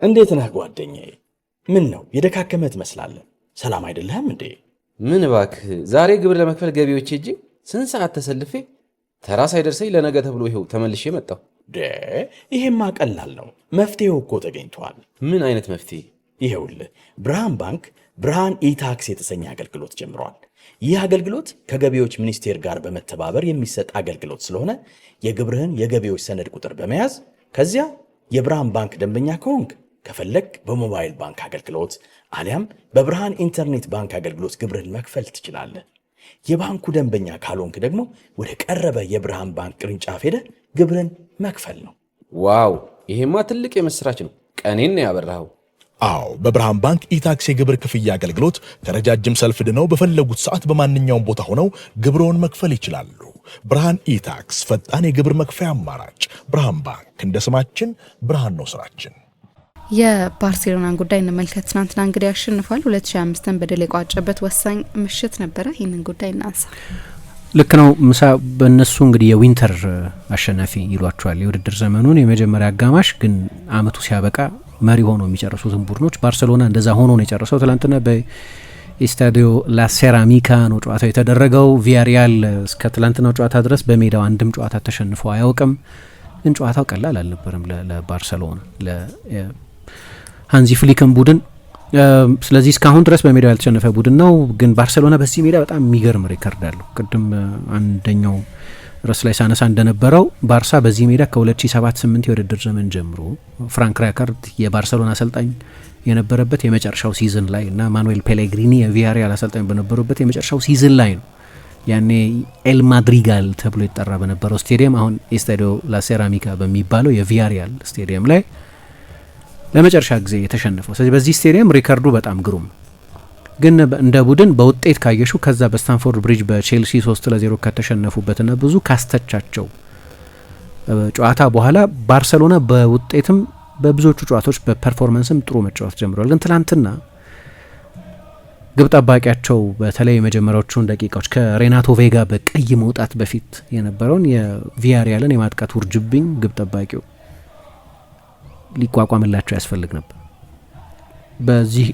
እንዴት ነህ ጓደኛዬ? ምን ነው የደካከመ ትመስላለህ። ሰላም አይደለህም እንዴ? ምን እባክህ፣ ዛሬ ግብር ለመክፈል ገቢዎች ሄጄ ስንት ሰዓት ተሰልፌ ተራ ሳይደርሰኝ ለነገ ተብሎ ይኸው ተመልሼ መጣሁ። ይሄማ ቀላል ነው። መፍትሄው እኮ ተገኝቷል። ምን አይነት መፍትሄ? ይኸውልህ ብርሃን ባንክ ብርሃን ኢታክስ የተሰኘ አገልግሎት ጀምሯል። ይህ አገልግሎት ከገቢዎች ሚኒስቴር ጋር በመተባበር የሚሰጥ አገልግሎት ስለሆነ የግብርህን የገቢዎች ሰነድ ቁጥር በመያዝ ከዚያ የብርሃን ባንክ ደንበኛ ከሆንክ ከፈለግ በሞባይል ባንክ አገልግሎት አሊያም በብርሃን ኢንተርኔት ባንክ አገልግሎት ግብርህን መክፈል ትችላለህ። የባንኩ ደንበኛ ካልሆንክ ደግሞ ወደ ቀረበ የብርሃን ባንክ ቅርንጫፍ ሄደህ ግብርን መክፈል ነው። ዋው! ይሄማ ትልቅ የምስራች ነው። ቀኔን ነው ያበራኸው። አዎ፣ በብርሃን ባንክ ኢታክስ የግብር ክፍያ አገልግሎት ከረጃጅም ሰልፍ ድነው በፈለጉት ሰዓት በማንኛውም ቦታ ሆነው ግብርዎን መክፈል ይችላሉ። ብርሃን ኢታክስ ፈጣን የግብር መክፈያ አማራጭ። ብርሃን ባንክ እንደ ስማችን ብርሃን ነው ስራችን። የባርሴሎናን ጉዳይ እንመልከት። ትናንትና እንግዲህ ያሸንፏል። 2025ን በድል የቋጨበት ወሳኝ ምሽት ነበረ። ይህንን ጉዳይ እናንሳ። ልክ ነው ምሳ። በእነሱ እንግዲህ የዊንተር አሸናፊ ይሏቸዋል የውድድር ዘመኑን የመጀመሪያ አጋማሽ። ግን አመቱ ሲያበቃ መሪ ሆኖ የሚጨርሱትን ቡድኖች ባርሴሎና እንደዛ ሆኖ ነው የጨረሰው። ትላንትና በኢስታዲዮ ላ ሴራሚካ ነው ጨዋታው የተደረገው። ቪያሪያል እስከ ትላንትናው ጨዋታ ድረስ በሜዳው አንድም ጨዋታ ተሸንፎ አያውቅም። ግን ጨዋታው ቀላል አልነበረም ለባርሴሎና ሃንዚ ፍሊክን ቡድን። ስለዚህ እስካሁን ድረስ በሜዳው ያልተሸነፈ ቡድን ነው። ግን ባርሴሎና በዚህ ሜዳ በጣም የሚገርም ሪከርድ አለው። ቅድም አንደኛው ርዕስ ላይ ሳነሳ እንደነበረው ባርሳ በዚህ ሜዳ ከ2007-8 የውድድር ዘመን ጀምሮ ፍራንክ ራይካርድ የባርሴሎና አሰልጣኝ የነበረበት የመጨረሻው ሲዝን ላይ እና ማኑኤል ፔሌግሪኒ የቪያሪያል አሰልጣኝ በነበሩበት የመጨረሻው ሲዝን ላይ ነው። ያኔ ኤል ማድሪጋል ተብሎ ይጠራ በነበረው ስቴዲየም አሁን ኤስታዲዮ ላ ሴራሚካ በሚባለው የቪያሪያል ስቴዲየም ላይ ለመጨረሻ ጊዜ የተሸነፈው። ስለዚህ በዚህ ስቴዲየም ሪከርዱ በጣም ግሩም። ግን እንደ ቡድን በውጤት ካየሹ ከዛ በስታንፎርድ ብሪጅ በቼልሲ 3-0 ከተሸነፉበትና ብዙ ካስተቻቸው ጨዋታ በኋላ ባርሴሎና በውጤትም በብዙዎቹ ጨዋታዎች በፐርፎርማንስም ጥሩ መጫወት ጀምሯል። ግን ትላንትና ግብ ጠባቂያቸው በተለይ የመጀመሪያዎቹን ደቂቃዎች ከሬናቶ ቬጋ በቀይ መውጣት በፊት የነበረውን የቪያሪያልን የማጥቃት ውርጅብኝ ግብ ጠባቂው ሊቋቋምላቸው ያስፈልግ ነበር። በዚህ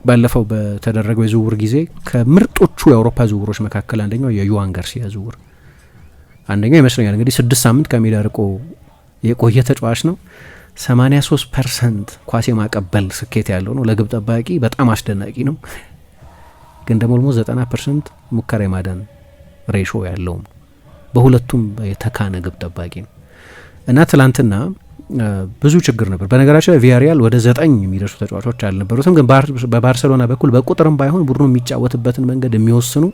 ባለፈው በተደረገው የዝውውር ጊዜ ከምርጦቹ የአውሮፓ ዝውውሮች መካከል አንደኛው የዩዋን ጋርሲያ ዝውውር አንደኛው ይመስለኛል። እንግዲህ 6 ሳምንት ከሜዳ ርቆ የቆየ ተጫዋች ነው። 83% ኳስ የማቀበል ስኬት ያለው ነው። ለግብ ጠባቂ በጣም አስደናቂ ነው። ግን ደግሞ 90% ሙከራ የማዳን ሬሾ ያለው በሁለቱም የተካነ ግብ ጠባቂ ነው እና ትላንትና ብዙ ችግር ነበር። በነገራችን ላይ ቪያሪያል ወደ 9 የሚደርሱ ተጫዋቾች አልነበሩትም። ግን በባርሴሎና በኩል በቁጥርም ባይሆን ቡድኑ የሚጫወትበትን መንገድ የሚወስኑ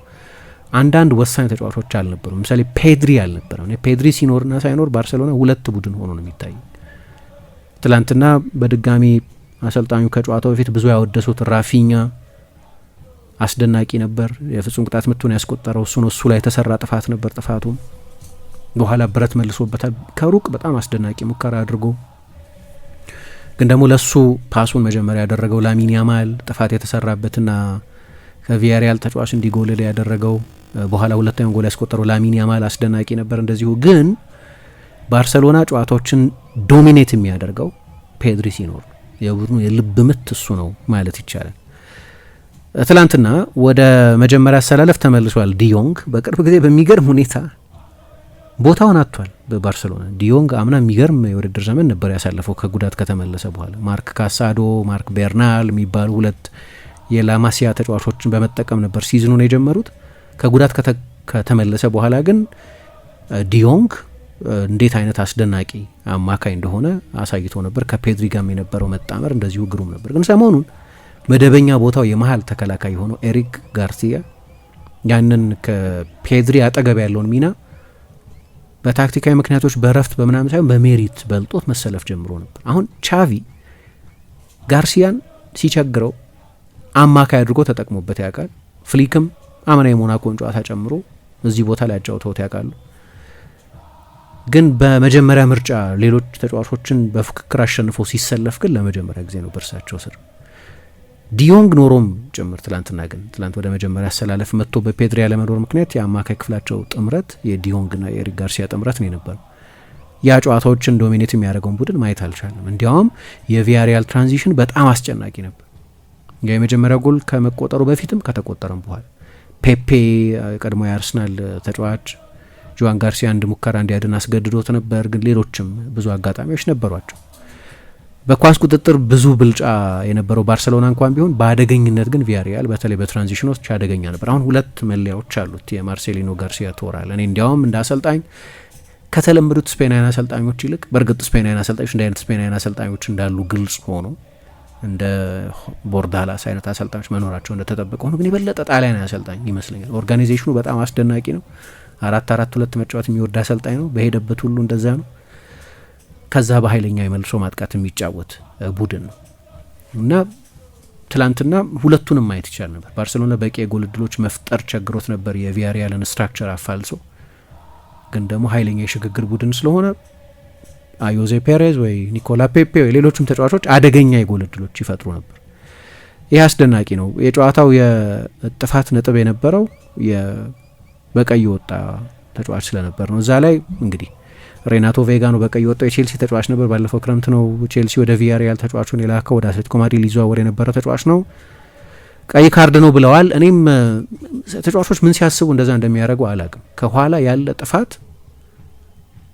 አንዳንድ ወሳኝ ተጫዋቾች አልነበሩም። ምሳሌ ፔድሪ አልነበረም። ፔድሪ ሲኖርና ሳይኖር ባርሴሎና ሁለት ቡድን ሆኖ ነው የሚታይ። ትላንትና በድጋሚ አሰልጣኙ ከጨዋታው በፊት ብዙ ያወደሱት ራፊኛ አስደናቂ ነበር። የፍጹም ቅጣት ምቱን ያስቆጠረው እሱ ነው። እሱ ላይ የተሰራ ጥፋት ነበር። ጥፋቱ በኋላ ብረት መልሶበታል። ከሩቅ በጣም አስደናቂ ሙከራ አድርጎ ግን ደግሞ ለሱ ፓሱን መጀመሪያ ያደረገው ላሚን ያማል ጥፋት የተሰራበትና ከቪያሪያል ተጫዋች እንዲጎልል ያደረገው በኋላ ሁለተኛውን ጎል ያስቆጠረው ላሚን ያማል አስደናቂ ነበር። እንደዚሁ ግን ባርሴሎና ጨዋታዎችን ዶሚኔት የሚያደርገው ፔድሪ ሲኖር የቡድኑ የልብ ምት እሱ ነው ማለት ይቻላል። ትላንትና ወደ መጀመሪያ አሰላለፍ ተመልሷል ዲዮንግ። በቅርብ ጊዜ በሚገርም ሁኔታ ቦታውን አጥቷል በባርሴሎና። ዲዮንግ አምና የሚገርም የውድድር ዘመን ነበር ያሳለፈው ከጉዳት ከተመለሰ በኋላ። ማርክ ካሳዶ፣ ማርክ ቤርናል የሚባሉ ሁለት የላማሲያ ተጫዋቾችን በመጠቀም ነበር ሲዝኑን የጀመሩት። ከጉዳት ከተመለሰ በኋላ ግን ዲዮንግ እንዴት አይነት አስደናቂ አማካይ እንደሆነ አሳይቶ ነበር። ከፔድሪ ጋር የነበረው መጣመር እንደዚሁ ግሩም ነበር። ግን ሰሞኑን መደበኛ ቦታው የመሀል ተከላካይ የሆነው ኤሪክ ጋርሲያ ያንን ከፔድሪ አጠገብ ያለውን ሚና በታክቲካዊ ምክንያቶች በረፍት በምናምን ሳይሆን በሜሪት በልጦት መሰለፍ ጀምሮ ነበር። አሁን ቻቪ ጋርሲያን ሲቸግረው አማካይ አድርጎ ተጠቅሞበት ያውቃል። ፍሊክም አምና የሞናኮን ጨዋታ ጨምሮ እዚህ ቦታ ላይ አጫውተውት ያውቃሉ። ግን በመጀመሪያ ምርጫ ሌሎች ተጫዋቾችን በፉክክር አሸንፎ ሲሰለፍ ግን ለመጀመሪያ ጊዜ ነው በእርሳቸው ስር ዲዮንግ ኖሮም ጭምር። ትላንት ወደ መጀመሪያ አሰላለፍ መጥቶ በፔድሪ ያለመኖር ምክንያት የአማካይ ክፍላቸው ጥምረት የዲዮንግና የኤሪክ ጋርሲያ ጥምረት ነው የነበረው። ያ ጨዋታዎችን ዶሚኔት የሚያደርገውን ቡድን ማየት አልቻለም። እንዲያውም የቪያሪያል ትራንዚሽን በጣም አስጨናቂ ነበር። የመጀመሪያው ጎል ከመቆጠሩ በፊትም ከተቆጠረም በኋላ ፔፔ ቀድሞ የአርሰናል ተጫዋች ጆዋን ጋርሲያ አንድ ሙከራ እንዲያድን አስገድዶት ነበር። ግን ሌሎችም ብዙ አጋጣሚዎች ነበሯቸው። በኳስ ቁጥጥር ብዙ ብልጫ የነበረው ባርሰሎና እንኳን ቢሆን በአደገኝነት ግን ቪያሪያል በተለይ በትራንዚሽኖች አደገኛ ነበር። አሁን ሁለት መለያዎች አሉት የማርሴሊኖ ጋርሲያ ቶራል። እኔ እንዲያውም እንደ አሰልጣኝ ከተለመዱት ስፔናውያን አሰልጣኞች ይልቅ በእርግጥ ስፔናውያን አሰልጣኞች እንደ አይነት ስፔናውያን አሰልጣኞች እንዳሉ ግልጽ ሆኖ እንደ ቦርዳላስ አይነት አሰልጣኞች መኖራቸው እንደተጠበቀ ሆኖ ግን የበለጠ ጣሊያን አሰልጣኝ ይመስለኛል። ኦርጋናይዜሽኑ በጣም አስደናቂ ነው። 4-4-2 መጫወት የሚወድ አሰልጣኝ ነው። በሄደበት ሁሉ እንደዛ ነው። ከዛ በኃይለኛ የመልሶ ማጥቃት የሚጫወት ቡድን ነው እና ትላንትና ሁለቱንም ማየት ይቻል ነበር። ባርሴሎና በቂ የጎል እድሎች መፍጠር ቸግሮት ነበር የቪያሪያልን ስትራክቸር አፋልሶ። ግን ደግሞ ኃይለኛ የሽግግር ቡድን ስለሆነ አዮዜ ፔሬዝ ወይ ኒኮላ ፔፔ ወይ ሌሎችም ተጫዋቾች አደገኛ የጎል እድሎች ይፈጥሩ ነበር። ይህ አስደናቂ ነው። የጨዋታው የጥፋት ነጥብ የነበረው በቀይ ወጣ ተጫዋች ስለነበር ነው። እዛ ላይ እንግዲህ ሬናቶ ቬጋ ነው በቀይ ወጣው። የቼልሲ ተጫዋች ነበር። ባለፈው ክረምት ነው ቼልሲ ወደ ቪያሪያል ተጫዋቹን የላከው። ወደ አትሌቲኮ ማድሪድ ሊዘዋወር የነበረ ተጫዋች ነው። ቀይ ካርድ ነው ብለዋል። እኔም ተጫዋቾች ምን ሲያስቡ እንደዛ እንደሚያደርጉ አላቅም። ከኋላ ያለ ጥፋት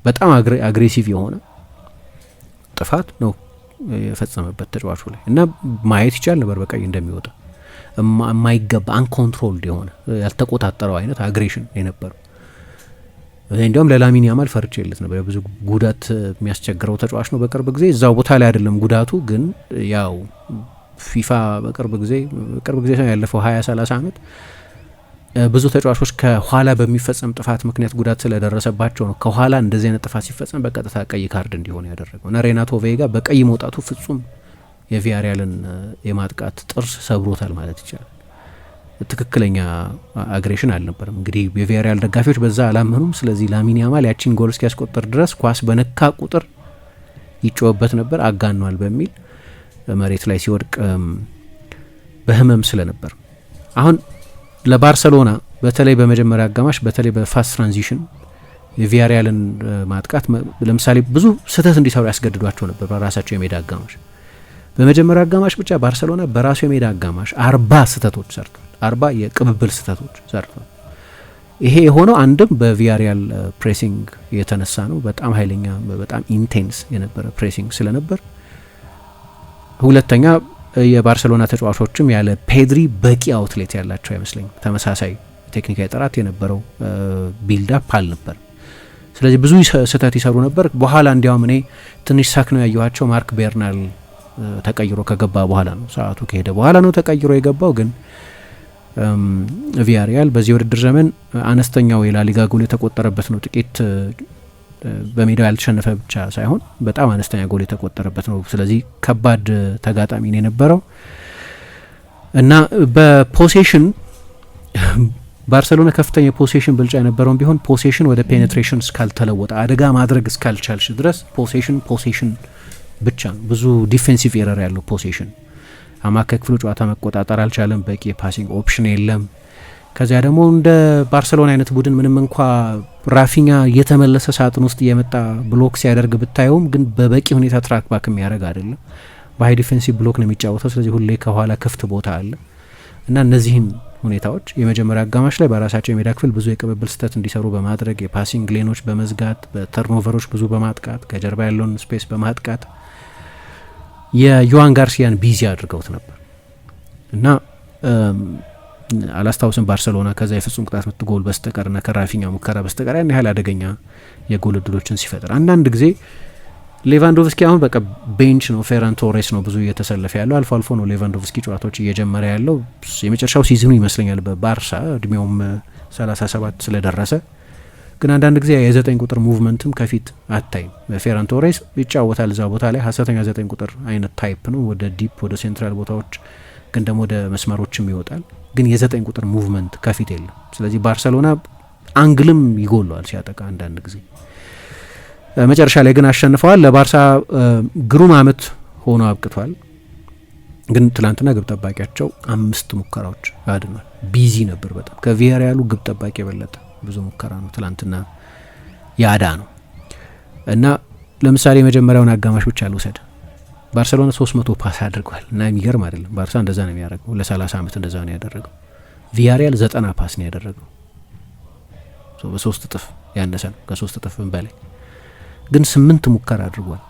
በጣም አግሬሲቭ የሆነ ጥፋት ነው የፈጸመበት ተጫዋቹ ላይ እና ማየት ይቻል ነበር በቀይ እንደሚወጣ የማይገባ አንኮንትሮልድ የሆነ ያልተቆጣጠረው አይነት አግሬሽን የነበረው። እንዲያውም ለላሚን ያማል ፈርቼለት ነበር። ብዙ ጉዳት የሚያስቸግረው ተጫዋች ነው። በቅርብ ጊዜ እዛው ቦታ ላይ አይደለም ጉዳቱ፣ ግን ያው ፊፋ በቅርብ ጊዜ ያለፈው 20-30 ዓመት ብዙ ተጫዋቾች ከኋላ በሚፈጸም ጥፋት ምክንያት ጉዳት ስለደረሰባቸው ነው ከኋላ እንደዚህ አይነት ጥፋት ሲፈጸም በቀጥታ ቀይ ካርድ እንዲሆን ያደረገው እና ሬናቶ ቬጋ በቀይ መውጣቱ ፍጹም የቪያሪያልን የማጥቃት ጥርስ ሰብሮታል ማለት ይቻላል። ትክክለኛ አግሬሽን አልነበረም። እንግዲህ የቪያሪያል ደጋፊዎች በዛ አላመኑም። ስለዚህ ላሚን ያማል ያቺን ጎል እስኪያስቆጥር ድረስ ኳስ በነካ ቁጥር ይጮህበት ነበር አጋኗል በሚል መሬት ላይ ሲወድቅ በህመም ስለነበር አሁን ለባርሰሎና በተለይ በመጀመሪያ አጋማሽ በተለይ በፋስት ትራንዚሽን የቪያሪያልን ማጥቃት ለምሳሌ ብዙ ስህተት እንዲሰሩ ያስገድዷቸው ነበር። በራሳቸው የሜዳ አጋማሽ በመጀመሪያ አጋማሽ ብቻ ባርሰሎና በራሱ የሜዳ አጋማሽ 40 ስህተቶች ሰርቷል። 40 የቅብብል ስህተቶች ሰርቷል። ይሄ የሆነው አንድም በቪያሪያል ፕሬሲንግ የተነሳ ነው። በጣም ኃይለኛ በጣም ኢንቴንስ የነበረ ፕሬሲንግ ስለነበር፣ ሁለተኛ የባርሰሎና ተጫዋቾችም ያለ ፔድሪ በቂ አውትሌት ያላቸው አይመስለኝም። ተመሳሳይ ቴክኒካዊ ጥራት የነበረው ቢልዳፕ አልነበር። ስለዚህ ብዙ ስህተት ይሰሩ ነበር። በኋላ እንዲያውም እኔ ትንሽ ሳክ ነው ያየኋቸው ማርክ ቤርናል ተቀይሮ ከገባ በኋላ ነው፣ ሰዓቱ ከሄደ በኋላ ነው ተቀይሮ የገባው። ግን ቪያሪያል በዚህ ውድድር ዘመን አነስተኛው የላሊጋ ጎል የተቆጠረበት ነው። ጥቂት በሜዳው ያልተሸነፈ ብቻ ሳይሆን በጣም አነስተኛ ጎል የተቆጠረበት ነው። ስለዚህ ከባድ ተጋጣሚ ነው የነበረው እና በፖሴሽን ባርሰሎና ከፍተኛ የፖሴሽን ብልጫ የነበረውን ቢሆን ፖሴሽን ወደ ፔኔትሬሽን እስካልተለወጠ አደጋ ማድረግ እስካልቻልሽ ድረስ ፖሴሽን ብቻ ነው። ብዙ ዲፌንሲቭ ኤረር ያለው ፖሴሽን አማካይ ክፍሉ ጨዋታ መቆጣጠር አልቻለም። በቂ የፓሲንግ ኦፕሽን የለም። ከዚያ ደግሞ እንደ ባርሰሎና አይነት ቡድን ምንም እንኳ ራፊኛ እየተመለሰ ሳጥን ውስጥ እየመጣ ብሎክ ሲያደርግ ብታየውም ግን በበቂ ሁኔታ ትራክ ባክ የሚያደርግ አይደለም። በሀይ ዲፌንሲቭ ብሎክ ነው የሚጫወተው። ስለዚህ ሁሌ ከኋላ ክፍት ቦታ አለ እና እነዚህን ሁኔታዎች የመጀመሪያ አጋማሽ ላይ በራሳቸው የሜዳ ክፍል ብዙ የቅብብል ስህተት እንዲሰሩ በማድረግ የፓሲንግ ሌኖች በመዝጋት በተርኖቨሮች ብዙ በማጥቃት ከጀርባ ያለውን ስፔስ በማጥቃት የዮዋን ጋርሲያን ቢዚ አድርገውት ነበር እና አላስታውስም ባርሰሎና ከዛ የፍጹም ቅጣት ምት ጎል በስተቀርና ከራፊኛ ሙከራ በስተቀር ያን ያህል አደገኛ የጎል እድሎችን ሲፈጥር፣ አንዳንድ ጊዜ ሌቫንዶቭስኪ አሁን በቃ ቤንች ነው፣ ፌራን ቶሬስ ነው ብዙ እየተሰለፈ ያለው። አልፎ አልፎ ነው ሌቫንዶቭስኪ ጨዋታዎች እየጀመረ ያለው። የመጨረሻው ሲዝኑ ይመስለኛል በባርሳ እድሜውም 37 ስለደረሰ። ግን አንዳንድ ጊዜ የ9 ቁጥር ሙቭመንትም ከፊት አታይም። ፌራን ቶሬስ ይጫወታል እዛ ቦታ ላይ ሀሰተኛ 9 ቁጥር አይነት ታይፕ ነው፣ ወደ ዲፕ ወደ ሴንትራል ቦታዎች ግን ደግሞ ወደ መስመሮችም ይወጣል። ግን የ9 ቁጥር ሙቭመንት ከፊት የለም። ስለዚህ ባርሰሎና አንግልም ይጎለዋል ሲያጠቃ አንዳንድ ጊዜ። መጨረሻ ላይ ግን አሸንፈዋል። ለባርሳ ግሩም አመት ሆኖ አብቅቷል። ግን ትላንትና ግብ ጠባቂያቸው 5 ሙከራዎች አድኗል። ቢዚ ነበር በጣም ከቪያሪያሉ ግብ ጠባቂ የበለጠ ብዙ ሙከራ ነው ትላንትና ያዳ ነው እና ለምሳሌ የመጀመሪያውን አጋማሽ ብቻ ልውሰድ። ባርሴሎና 300 ፓስ አድርጓል እና የሚገርም አይደለም። ባርሳ እንደዛ ነው የሚያደርገው፣ ለ30 ዓመት እንደዛ ነው ያደረገው። ቪያሪያል 90 ፓስ ነው ያደረገው፣ በ3 እጥፍ ያነሰ ነው፣ ከ3 እጥፍም በላይ ግን 8 ሙከራ አድርጓል።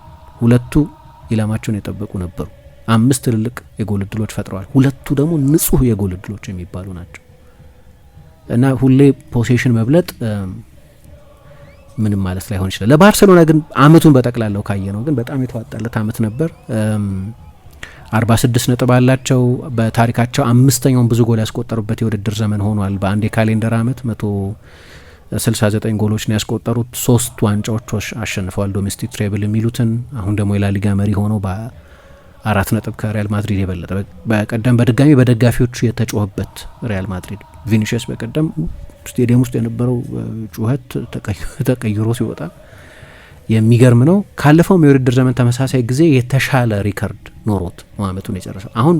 2ቱ ኢላማቸውን የጠበቁ ነበሩ። 5 ትልልቅ የጎል እድሎች ፈጥረዋል። 2ቱ ደግሞ ንጹህ የጎል እድሎች የሚባሉ ናቸው እና ሁሌ ፖሴሽን መብለጥ ምንም ማለት ላይሆን ይችላል። ለባርሴሎና ግን አመቱን በጠቅላላው ካየ ነው ግን በጣም የተዋጣለት አመት ነበር። 46 ነጥብ አላቸው። በታሪካቸው 5ኛውን ብዙ ጎል ያስቆጠሩበት የውድድር ዘመን ሆኗል። በአንድ የካሌንደር አመት 169 ጎሎች ነው ያስቆጠሩት። 3 ዋንጫዎች አሸንፈዋል፣ ዶሜስቲክ ትሬብል የሚሉትን። አሁን ደግሞ የላሊጋ መሪ ሆኖ በ4 ነጥብ ከሪያል ማድሪድ የበለጠ። በቀደም በድጋሚ በደጋፊዎቹ የተጮኸበት ሪያል ማድሪድ ቪኒሲየስ በቀደም ስቴዲየም ውስጥ የነበረው ጩኸት ተቀይሮ ሲወጣ የሚገርም ነው። ካለፈውም የውድድር ዘመን ተመሳሳይ ጊዜ የተሻለ ሪከርድ ኖሮት ነው አመቱን የጨረሰው። አሁን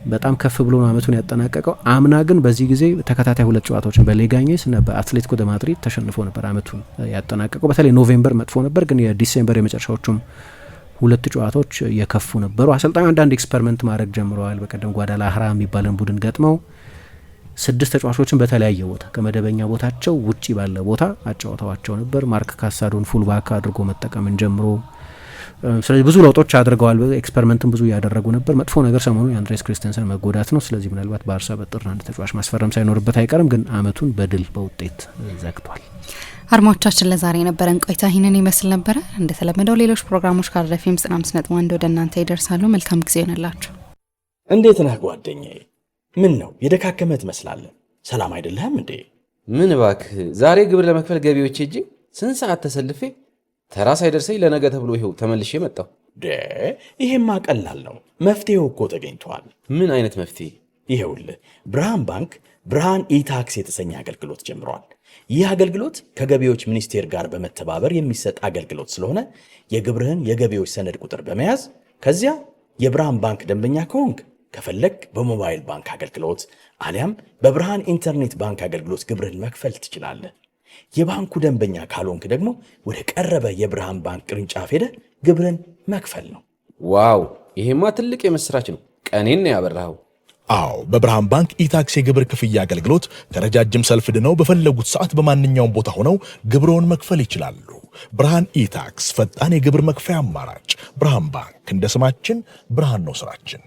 በጣም ከፍ ብሎ ነው አመቱን ያጠናቀቀው። አምና ግን በዚህ ጊዜ ተከታታይ 2 ጨዋታዎችን በሌጋኘስ እና በአትሌቲኮ ደ ማድሪድ ተሸንፎ ነበር አመቱን ያጠናቀቀው። በተለይ ኖቬምበር መጥፎ ነበር፣ ግን የዲሴምበር የመጨረሻዎቹም 2 ጨዋታዎች የከፉ ነበሩ። አሰልጣኙ አንዳንድ ኤክስፐሪመንት ማድረግ ጀምረዋል። በቀደም ጓዳላህራ የሚባለን ቡድን ገጥመው 6 ተጫዋቾችን በተለያየ ቦታ ከመደበኛ ቦታቸው ውጪ ባለ ቦታ አጫውተዋቸው ነበር። ማርክ ካሳዶን ፉል ባክ አድርጎ መጠቀምን ጀምሮ ስለዚህ ብዙ ለውጦች አድርገዋል። ኤክስፐሪመንትን ብዙ እያደረጉ ነበር። መጥፎ ነገር ሰሞኑ የአንድሬስ ክሪስተንሰን መጎዳት ነው። ስለዚህ ምናልባት ባርሳ በጥር አንድ ተጫዋች ማስፈረም ሳይኖርበት አይቀርም። ግን አመቱን በድል በውጤት ዘግቷል። አድማጮቻችን ለዛሬ የነበረን ቆይታ ይህንን ይመስል ነበረ። እንደተለመደው ሌሎች ፕሮግራሞች ካረፊም 95.1 ወደ እናንተ ይደርሳሉ። መልካም ጊዜ ይሆንላችሁ። እንዴት ነህ ጓደኛዬ? ምን ነው የደካከመ ትመስላለህ? ሰላም አይደለህም እንዴ? ምን እባክህ፣ ዛሬ ግብር ለመክፈል ገቢዎች ሄጄ ስንት ሰዓት ተሰልፌ ተራ ሳይደርሰኝ ለነገ ተብሎ ይኸው ተመልሼ መጣሁ። ይሄማ ቀላል ነው። መፍትሄው እኮ ተገኝቷል። ምን አይነት መፍትሄ? ይኸውልህ ብርሃን ባንክ ብርሃን ኢታክስ የተሰኘ አገልግሎት ጀምሯል። ይህ አገልግሎት ከገቢዎች ሚኒስቴር ጋር በመተባበር የሚሰጥ አገልግሎት ስለሆነ የግብርህን የገቢዎች ሰነድ ቁጥር በመያዝ ከዚያ የብርሃን ባንክ ደንበኛ ከሆንክ ከፈለግ በሞባይል ባንክ አገልግሎት አሊያም በብርሃን ኢንተርኔት ባንክ አገልግሎት ግብርህን መክፈል ትችላለህ። የባንኩ ደንበኛ ካልሆንክ ደግሞ ወደ ቀረበ የብርሃን ባንክ ቅርንጫፍ ሄደህ ግብርህን መክፈል ነው። ዋው! ይሄማ ትልቅ የምስራች ነው። ቀኔን ያበራኸው። አዎ፣ በብርሃን ባንክ ኢታክስ የግብር ክፍያ አገልግሎት ከረጃጅም ሰልፍ ድነው በፈለጉት ሰዓት በማንኛውም ቦታ ሆነው ግብርዎን መክፈል ይችላሉ። ብርሃን ኢታክስ ፈጣን የግብር መክፈያ አማራጭ። ብርሃን ባንክ እንደ ስማችን ብርሃን ነው ስራችን።